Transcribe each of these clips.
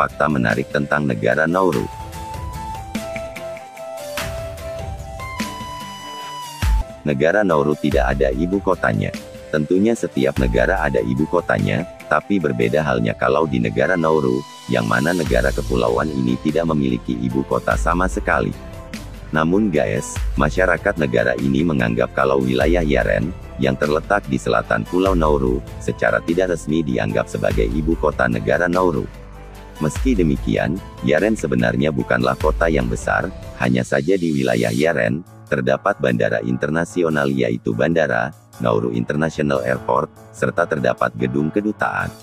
fakta menarik tentang negara Nauru. Negara Nauru tidak ada ibu kotanya. Tentunya setiap negara ada ibu kotanya, tapi berbeda halnya kalau di negara Nauru, yang mana negara kepulauan ini tidak memiliki ibu kota sama sekali. Namun guys, masyarakat negara ini menganggap kalau wilayah Yaren, yang terletak di selatan Pulau Nauru, secara tidak resmi dianggap sebagai ibu kota negara Nauru. Meski demikian, Yaren sebenarnya bukanlah kota yang besar, hanya saja di wilayah Yaren, terdapat bandara internasional yaitu Bandara Nauru International Airport, serta terdapat gedung kedutaan.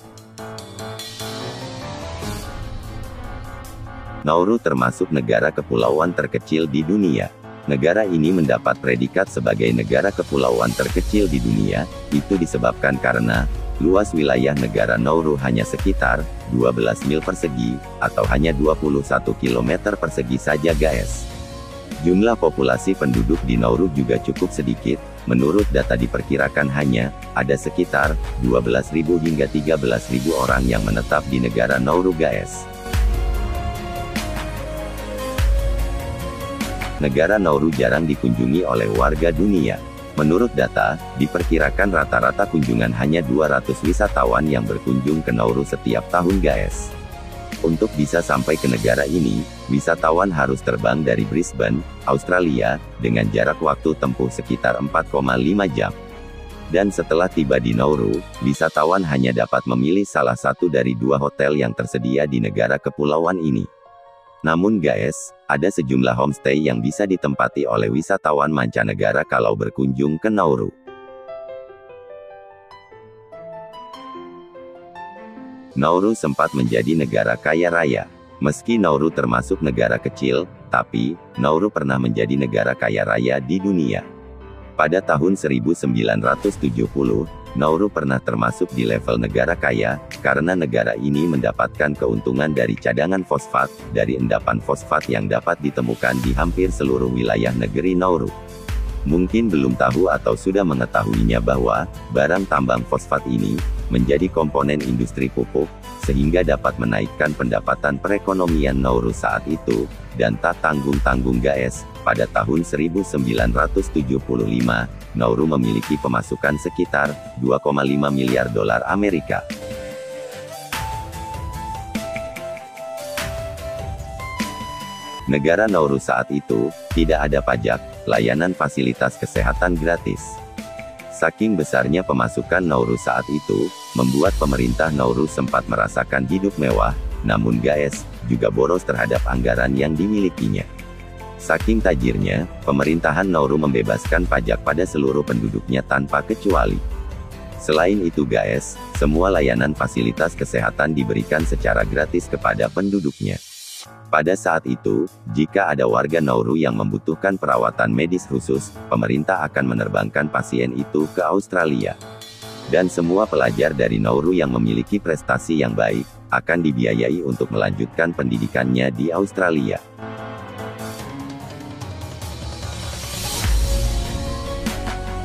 Nauru termasuk negara kepulauan terkecil di dunia. Negara ini mendapat predikat sebagai negara kepulauan terkecil di dunia, itu disebabkan karena luas wilayah negara Nauru hanya sekitar 12 mil persegi, atau hanya 21 km persegi saja guys. Jumlah populasi penduduk di Nauru juga cukup sedikit, menurut data diperkirakan hanya ada sekitar 12.000 hingga 13.000 orang yang menetap di negara Nauru guys. Negara Nauru jarang dikunjungi oleh warga dunia. Menurut data, diperkirakan rata-rata kunjungan hanya 200 wisatawan yang berkunjung ke Nauru setiap tahun guys. Untuk bisa sampai ke negara ini, wisatawan harus terbang dari Brisbane, Australia, dengan jarak waktu tempuh sekitar 4,5 jam. Dan setelah tiba di Nauru, wisatawan hanya dapat memilih salah satu dari dua hotel yang tersedia di negara kepulauan ini. Namun guys, ada sejumlah homestay yang bisa ditempati oleh wisatawan mancanegara kalau berkunjung ke Nauru. Nauru sempat menjadi negara kaya raya. Meski Nauru termasuk negara kecil, tapi Nauru pernah menjadi negara kaya raya di dunia. Pada tahun 1970, Nauru pernah termasuk di level negara kaya, karena negara ini mendapatkan keuntungan dari cadangan fosfat, dari endapan fosfat yang dapat ditemukan di hampir seluruh wilayah negeri Nauru. Mungkin belum tahu atau sudah mengetahuinya bahwa, barang tambang fosfat ini, menjadi komponen industri pupuk, sehingga dapat menaikkan pendapatan perekonomian Nauru saat itu, dan tak tanggung-tanggung guys, pada tahun 1975, Nauru memiliki pemasukan sekitar 2,5 miliar dolar Amerika. Negara Nauru saat itu, tidak ada pajak, layanan fasilitas kesehatan gratis. Saking besarnya pemasukan Nauru saat itu, membuat pemerintah Nauru sempat merasakan hidup mewah, namun guys, juga boros terhadap anggaran yang dimilikinya. Saking tajirnya, pemerintahan Nauru membebaskan pajak pada seluruh penduduknya tanpa kecuali. Selain itu guys, semua layanan fasilitas kesehatan diberikan secara gratis kepada penduduknya. Pada saat itu, jika ada warga Nauru yang membutuhkan perawatan medis khusus, pemerintah akan menerbangkan pasien itu ke Australia. Dan semua pelajar dari Nauru yang memiliki prestasi yang baik, akan dibiayai untuk melanjutkan pendidikannya di Australia.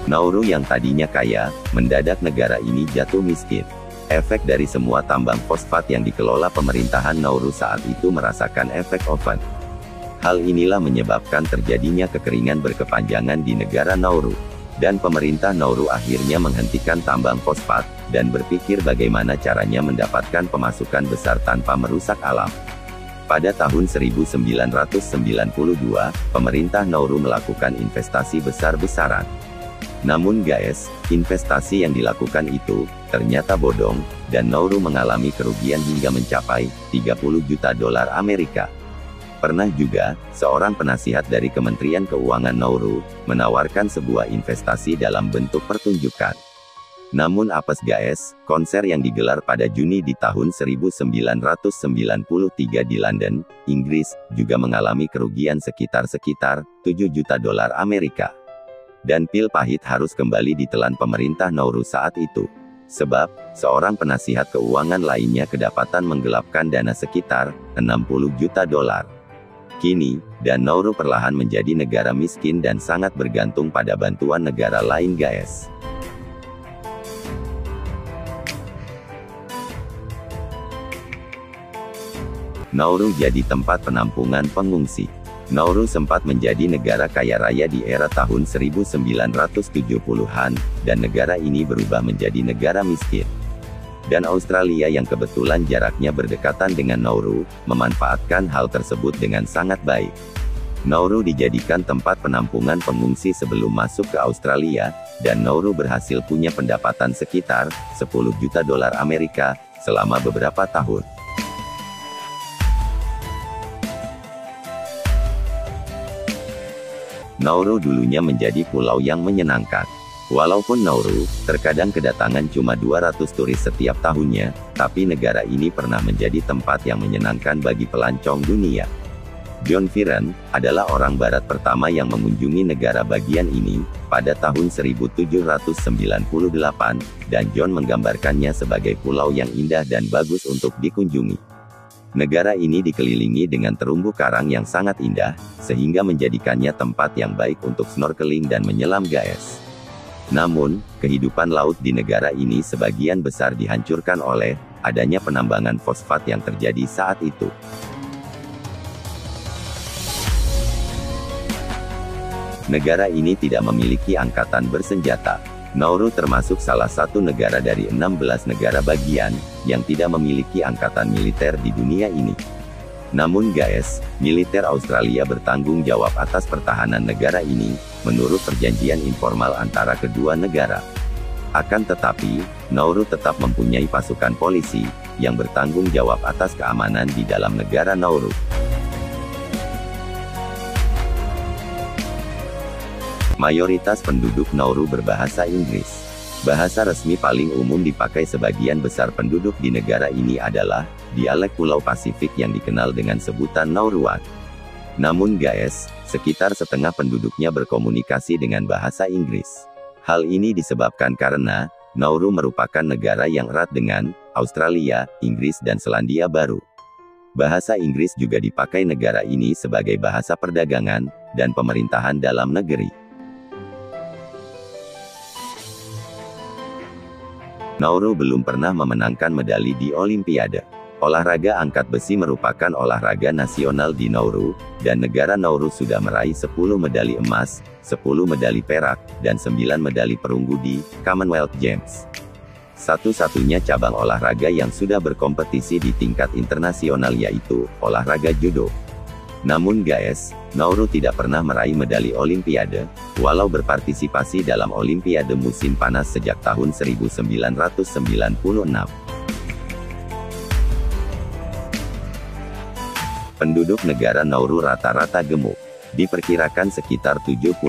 Nauru yang tadinya kaya, mendadak negara ini jatuh miskin. Efek dari semua tambang fosfat yang dikelola pemerintahan Nauru saat itu merasakan efek oven. Hal inilah menyebabkan terjadinya kekeringan berkepanjangan di negara Nauru. Dan pemerintah Nauru akhirnya menghentikan tambang fosfat, dan berpikir bagaimana caranya mendapatkan pemasukan besar tanpa merusak alam. Pada tahun 1992, pemerintah Nauru melakukan investasi besar-besaran. Namun guys, investasi yang dilakukan itu, ternyata bodong, dan Nauru mengalami kerugian hingga mencapai 30 juta dolar Amerika. Pernah juga, seorang penasihat dari Kementerian Keuangan Nauru, menawarkan sebuah investasi dalam bentuk pertunjukan. Namun apes guys, konser yang digelar pada Juni di tahun 1993 di London, Inggris, juga mengalami kerugian sekitar 7 juta dolar Amerika. Dan pil pahit harus kembali ditelan pemerintah Nauru saat itu. Sebab, seorang penasihat keuangan lainnya kedapatan menggelapkan dana sekitar 60 juta dolar. Kini, dan Nauru perlahan menjadi negara miskin dan sangat bergantung pada bantuan negara lain guys. Nauru jadi tempat penampungan pengungsi. Nauru sempat menjadi negara kaya raya di era tahun 1970-an, dan negara ini berubah menjadi negara miskin. Dan Australia yang kebetulan jaraknya berdekatan dengan Nauru, memanfaatkan hal tersebut dengan sangat baik. Nauru dijadikan tempat penampungan pengungsi sebelum masuk ke Australia, dan Nauru berhasil punya pendapatan sekitar $10 juta Amerika selama beberapa tahun. Nauru dulunya menjadi pulau yang menyenangkan. Walaupun Nauru terkadang kedatangan cuma 200 turis setiap tahunnya, tapi negara ini pernah menjadi tempat yang menyenangkan bagi pelancong dunia. John Fearon adalah orang barat pertama yang mengunjungi negara bagian ini pada tahun 1798, dan John menggambarkannya sebagai pulau yang indah dan bagus untuk dikunjungi. Negara ini dikelilingi dengan terumbu karang yang sangat indah, sehingga menjadikannya tempat yang baik untuk snorkeling dan menyelam guys. Namun, kehidupan laut di negara ini sebagian besar dihancurkan oleh adanya penambangan fosfat yang terjadi saat itu. Negara ini tidak memiliki angkatan bersenjata. Nauru termasuk salah satu negara dari 16 negara bagian yang tidak memiliki angkatan militer di dunia ini. Namun guys, militer Australia bertanggung jawab atas pertahanan negara ini, menurut perjanjian informal antara kedua negara. Akan tetapi, Nauru tetap mempunyai pasukan polisi yang bertanggung jawab atas keamanan di dalam negara Nauru. Mayoritas penduduk Nauru berbahasa Inggris. Bahasa resmi paling umum dipakai sebagian besar penduduk di negara ini adalah dialek Pulau Pasifik yang dikenal dengan sebutan Nauruan. Namun guys, sekitar setengah penduduknya berkomunikasi dengan bahasa Inggris. Hal ini disebabkan karena Nauru merupakan negara yang erat dengan Australia, Inggris dan Selandia Baru. Bahasa Inggris juga dipakai negara ini sebagai bahasa perdagangan dan pemerintahan dalam negeri. Nauru belum pernah memenangkan medali di Olimpiade. Olahraga angkat besi merupakan olahraga nasional di Nauru, dan negara Nauru sudah meraih 10 medali emas, 10 medali perak, dan 9 medali perunggu di Commonwealth Games. Satu-satunya cabang olahraga yang sudah berkompetisi di tingkat internasional yaitu olahraga judo. Namun guys, Nauru tidak pernah meraih medali Olimpiade, walau berpartisipasi dalam Olimpiade musim panas sejak tahun 1996. Penduduk negara Nauru rata-rata gemuk. Diperkirakan sekitar 71%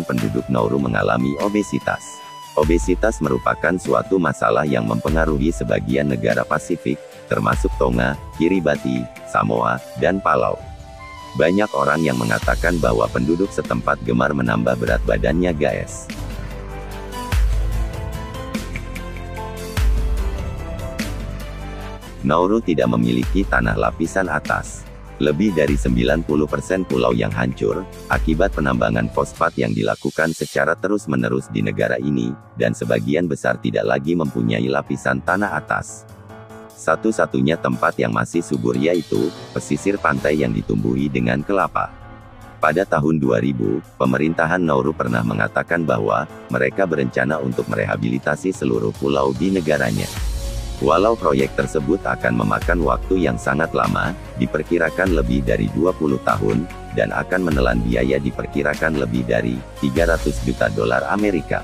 penduduk Nauru mengalami obesitas. Obesitas merupakan suatu masalah yang mempengaruhi sebagian negara Pasifik, termasuk Tonga, Kiribati, Samoa, dan Palau. Banyak orang yang mengatakan bahwa penduduk setempat gemar menambah berat badannya guys. Nauru tidak memiliki tanah lapisan atas. Lebih dari 90% pulau yang hancur, akibat penambangan fosfat yang dilakukan secara terus-menerus di negara ini, dan sebagian besar tidak lagi mempunyai lapisan tanah atas. Satu-satunya tempat yang masih subur yaitu pesisir pantai yang ditumbuhi dengan kelapa. Pada tahun 2000, pemerintahan Nauru pernah mengatakan bahwa mereka berencana untuk merehabilitasi seluruh pulau di negaranya. Walau proyek tersebut akan memakan waktu yang sangat lama, diperkirakan lebih dari 20 tahun, dan akan menelan biaya diperkirakan lebih dari $300 juta Amerika.